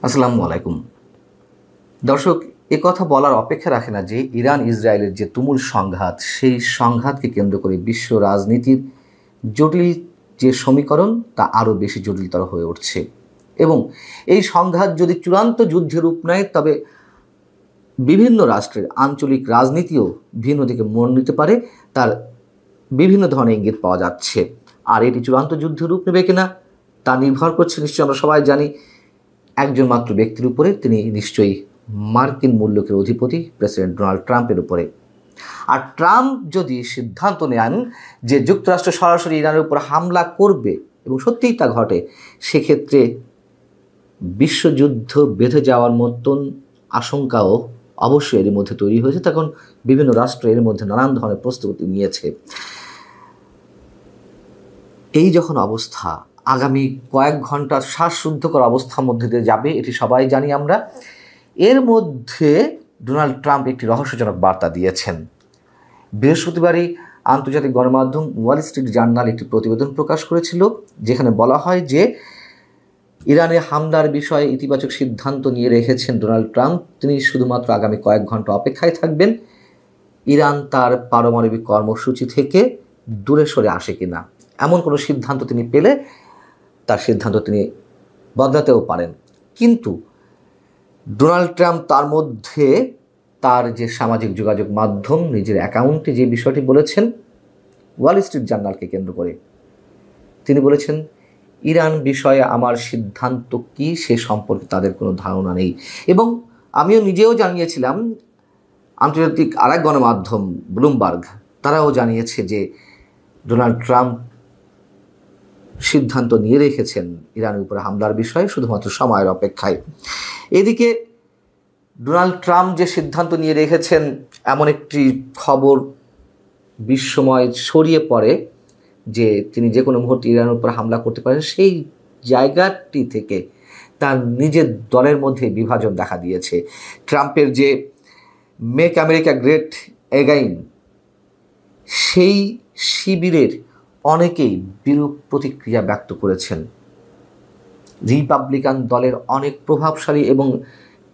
আসসালামু আলাইকুম দর্শক, কথা বলার অপেক্ষা রাখে না যে ইরান ইসরায়েলের যে তুমুল সংঘাত, সেই সংঘাতকে কেন্দ্র করে বিশ্ব রাজনীতির জটিল যে সমীকরণ তা আরও বেশি জটিলতর হয়ে উঠছে। এবং এই সংঘাত যদি চূড়ান্ত যুদ্ধের রূপ নেয়, তবে বিভিন্ন রাষ্ট্রের আঞ্চলিক রাজনীতিও ভিন্ন দিকে মোড় নিতে পারে। তার বিভিন্ন ধরনের ইঙ্গিত পাওয়া যাচ্ছে। আর এটি চূড়ান্ত যুদ্ধের রূপ নেবে কিনা তা নির্ভর করছে, নিশ্চয়ই আমরা সবাই জানি, একজন মাত্র ব্যক্তির উপরে। তিনি নিশ্চয়ই মার্কিন মুলুকের অধিপতি প্রেসিডেন্ট ডোনাল্ড ট্রাম্পের উপরে। আর ট্রাম্প যদি সিদ্ধান্ত নেন যে যুক্তরাষ্ট্র সরাসরি ইরানের উপর হামলা করবে এবং সত্যিই তা ঘটে, সেক্ষেত্রে বিশ্বযুদ্ধ বেঁধে যাওয়ার মতন আশঙ্কাও অবশ্যই এর মধ্যে তৈরি হয়েছে। তখন বিভিন্ন রাষ্ট্র এর মধ্যে নানান ধরনের প্রস্তুতি নিয়েছে। এই যখন অবস্থা আগামী কয়েক ঘন্টার শ্বাসরুদ্ধকর অবস্থার মধ্যে দিয়ে যাবে, এটি সবাই জানি আমরা। এর মধ্যে ডোনাল্ড ট্রাম্প একটি রহস্যজনক বার্তা দিয়েছেন। বৃহস্পতিবারই আন্তর্জাতিক গণমাধ্যম ওয়াল স্ট্রিট জার্নাল একটি প্রতিবেদন প্রকাশ করেছিল, যেখানে বলা হয় যে ইরানে হামলার বিষয়ে ইতিবাচক সিদ্ধান্ত নিয়ে রেখেছেন ডোনাল্ড ট্রাম্প। তিনি শুধুমাত্র আগামী কয়েক ঘন্টা অপেক্ষায় থাকবেন ইরান তার পারমাণবিক কর্মসূচি থেকে দূরে সরে আসে কিনা। এমন কোনো সিদ্ধান্ত তিনি পেলে তার সিদ্ধান্ত তিনি বদলাতেও পারেন। কিন্তু ডোনাল্ড ট্রাম্প তার মধ্যে তার যে সামাজিক যোগাযোগ মাধ্যম নিজের অ্যাকাউন্টে যে বিষয়টি বলেছেন ওয়াল স্ট্রিট জার্নালকে কেন্দ্র করে, তিনি বলেছেন, ইরান বিষয়ে আমার সিদ্ধান্ত কি সে সম্পর্কে তাদের কোনো ধারণা নেই। এবং আমিও নিজেও জানিয়েছিলাম, আন্তর্জাতিক আরেক গণমাধ্যম ব্লুমবার্গ তারাও জানিয়েছে যে ডোনাল্ড ট্রাম্প সিদ্ধান্ত নিয়ে রেখেছেন ইরানের উপরে হামলার বিষয়ে, শুধুমাত্র সময়ের অপেক্ষায়। এদিকে ডোনাল্ড ট্রাম্প যে সিদ্ধান্ত নিয়ে রেখেছেন, এমন একটি খবর বিশ্বময় ছড়িয়ে পড়ে যে তিনি যে কোনো মুহূর্তে ইরানের উপর হামলা করতে পারেন। সেই জায়গাটি থেকে তার নিজের দলের মধ্যে বিভাজন দেখা দিয়েছে। ট্রাম্পের যে মেক আমেরিকা গ্রেট এগেইন, সেই শিবিরের অনেকেই বিরূপ প্রতিক্রিয়া ব্যক্ত করেছেন। রিপাবলিকান দলের অনেক প্রভাবশালী এবং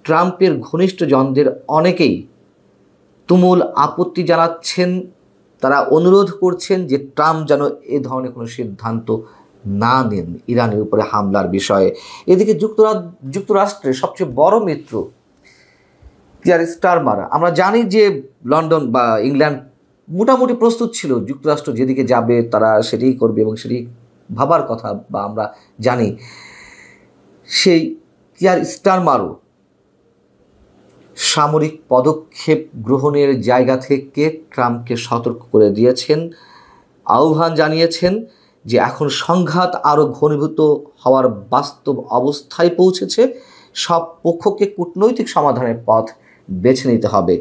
ট্রাম্পের ঘনিষ্ঠ জনদের অনেকেই তুমুল আপত্তি জানাচ্ছেন। তারা অনুরোধ করছেন যে ট্রাম্প যেন এ ধরনের কোনো সিদ্ধান্ত না নেন ইরানের উপরে হামলার বিষয়ে। এদিকে যুক্তরাষ্ট্রের সবচেয়ে বড় মিত্র কিয়ার স্টারমার, আমরা জানি যে লন্ডন বা ইংল্যান্ড মোটামুটি প্রস্তুত ছিল, যুক্তরাষ্ট্র যেদিকে যাবে তারা সেটাই করবে এবং সেটি ভাবার কথা বা আমরা জানি। সেই কিয়ার স্টারমারও সামরিক পদক্ষেপ গ্রহণের জায়গা থেকে ট্রাম্পকে সতর্ক করে দিয়েছেন, আহ্বান জানিয়েছেন যে এখন সংঘাত আরও ঘনীভূত হওয়ার বাস্তব অবস্থায় পৌঁছেছে। সব পক্ষকে কূটনৈতিক সমাধানের পথ বেছে নিতে হবে।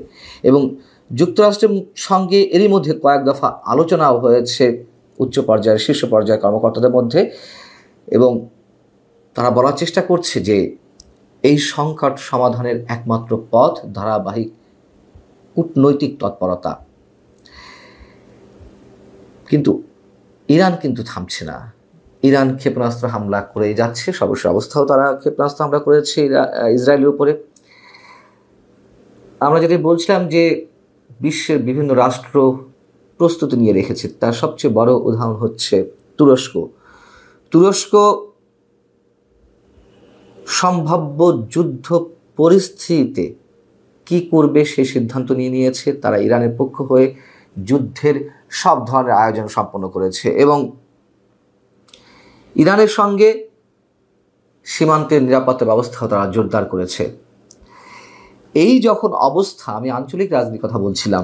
এবং যুক্তরাষ্ট্রের সঙ্গে এরই মধ্যে কয়েক দফা আলোচনাও হয়েছে উচ্চ পর্যায়ের শীর্ষ পর্যায়ের কর্মকর্তাদের মধ্যে, এবং তারা বলার চেষ্টা করছে যে এই সংকট সমাধানের একমাত্র পথ ধারাবাহিক কূটনৈতিক তৎপরতা। কিন্তু ইরান কিন্তু থামছে না। ইরান ক্ষেপণাস্ত্র হামলা করে যাচ্ছে। সর্বশেষ অবস্থাও তারা ক্ষেপণাস্ত্র হামলা করেছে ইসরায়েলের উপরে। আমরা যেটি বলছিলাম যে বিশ্বের বিভিন্ন রাষ্ট্র প্রস্তুতি নিয়ে রেখেছে, তার সবচেয়ে বড় উদাহরণ হচ্ছে তুরস্ক। তুরস্ক সম্ভাব্য যুদ্ধ পরিস্থিতিতে কি করবে সেই সিদ্ধান্ত নিয়েছে। তারা ইরানের পক্ষ হয়ে যুদ্ধের সব ধরনের আয়োজন সম্পন্ন করেছে এবং ইরানের সঙ্গে সীমান্তের নিরাপত্তা ব্যবস্থাও তারা জোরদার করেছে। এই যখন অবস্থা, আমি আঞ্চলিক রাজনীতির কথা বলছিলাম,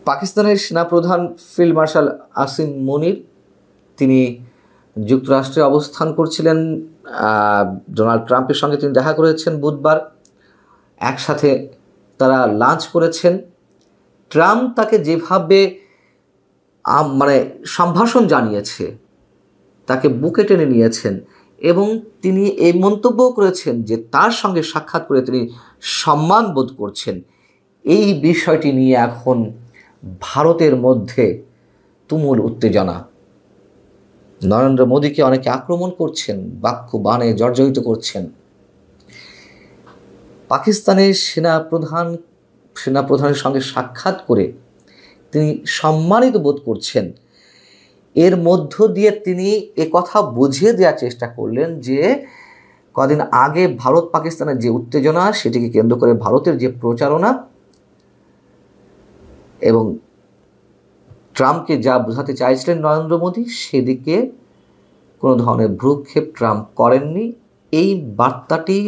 পাকিস্তানের সেনাপ্রধান ফিল্ড মার্শাল আসিম মনির তিনি যুক্তরাষ্ট্রে অবস্থান করছিলেন। ডোনাল্ড ট্রাম্পের সঙ্গে তিনি দেখা করেছেন বুধবার, একসাথে তারা লাঞ্চ করেছেন। ট্রাম্প তাকে যেভাবে সম্ভাষণ জানিয়েছে, তাকে বুকে টেনে নিয়েছেন এবং তিনি এই মন্তব্য করেছেন যে তার সঙ্গে সাক্ষাৎ করে তিনি সম্মান বোধ করছেন। এই বিষয়টি নিয়ে এখন ভারতের মধ্যে তুমুল উত্তেজনা। নরেন্দ্র মোদীকে অনেকে আক্রমণ করছেন, বাক্য বাণে জর্জরিত করছেন। পাকিস্তানের সেনাপ্রধানের সঙ্গে সাক্ষাৎ করে তিনি সম্মানিত বোধ করছেন। এর মধ্য দিয়ে তিনি কথা বুঝিয়ে দেওয়ার চেষ্টা করলেন যে কদিন আগে ভারত পাকিস্তানের যে উত্তেজনা, সেটিকে কেন্দ্র করে ভারতের যে প্রচারণা এবং ট্রাম্পকে যা বোঝাতে চাইছিলেন নরেন্দ্র মোদী, সেদিকে কোনো ধরনের ভ্রুক্ষেপ ট্রাম্প করেননি। এই বার্তাটি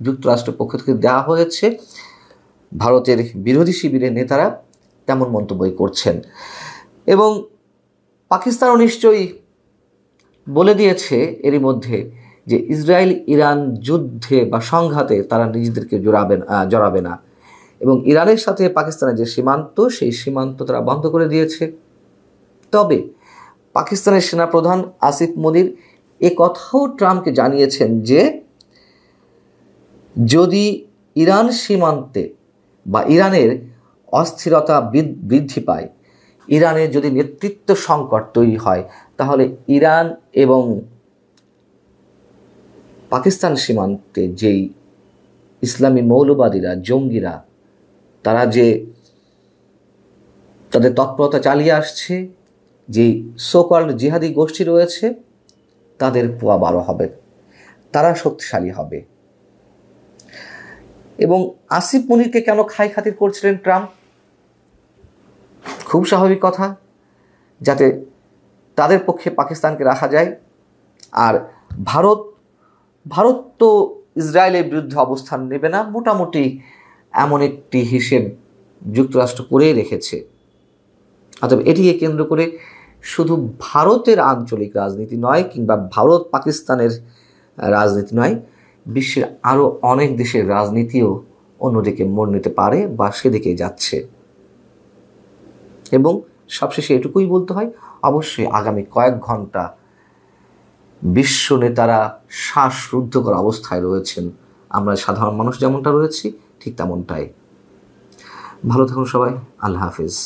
যুক্তরাষ্ট্রের পক্ষ থেকে দেওয়া হয়েছে। ভারতের বিরোধী শিবিরের নেতারা তেমন মন্তব্যই করছেন এবং পাকিস্তানও নিশ্চয়ই বলে দিয়েছে এরই মধ্যে যে ইসরায়েল ইরান যুদ্ধে বা সংঘাতে তারা নিজেদেরকে জড়াবে না এবং ইরানের সাথে পাকিস্তানের যে সীমান্ত, সেই সীমান্ত তারা বন্ধ করে দিয়েছে। তবে পাকিস্তানের সেনাপ্রধান আসিফ মনির কথাও ট্রাম্পকে জানিয়েছেন যে যদি ইরান সীমান্তে বা ইরানের অস্থিরতা বৃদ্ধি পায়, ইরানের যদি নেতৃত্ব সংকট তৈরি হয়, তাহলে ইরান এবং পাকিস্তান সীমান্তে যেই ইসলামী মৌলবাদীরা, জঙ্গিরা, তারা যে তাদের তৎপরতা চালিয়ে আসছে, যেই সোকল্ড জিহাদি গোষ্ঠী রয়েছে, তাদের পোয়া 12 হবে, তারা শক্তিশালী হবে। এবং আসিফ মনিরকে কেন খাই খাতির করছিলেন ট্রাম্প? খুব স্বাভাবিক কথা, যাতে তাদের পক্ষে পাকিস্তানকে রাখা যায়। আর ভারত তো ইসরায়েলের বিরুদ্ধে অবস্থান নেবে না, মোটামুটি এমন একটি হিসেব যুক্তরাষ্ট্র করেই রেখেছে। অতএব এটিকে কেন্দ্র করে শুধু ভারতের আঞ্চলিক রাজনীতি নয়, কিংবা ভারত পাকিস্তানের রাজনীতি নয়, বিশ্বের আরও অনেক দেশের রাজনীতিও অন্যদিকে মোড় নিতে পারে বা সেদিকে যাচ্ছে। এবং সবশেষে এটুকুই বলতে হয়, অবশ্যই আগামী কয়েক ঘন্টা বিশ্ব নেতারা শ্বাসরুদ্ধকর অবস্থায় রয়েছেন। আমরা সাধারণ মানুষ যেমনটা রয়েছি, ঠিক তেমনটাই। ভালো থাকুন সবাই। আল্লাহ হাফিজ।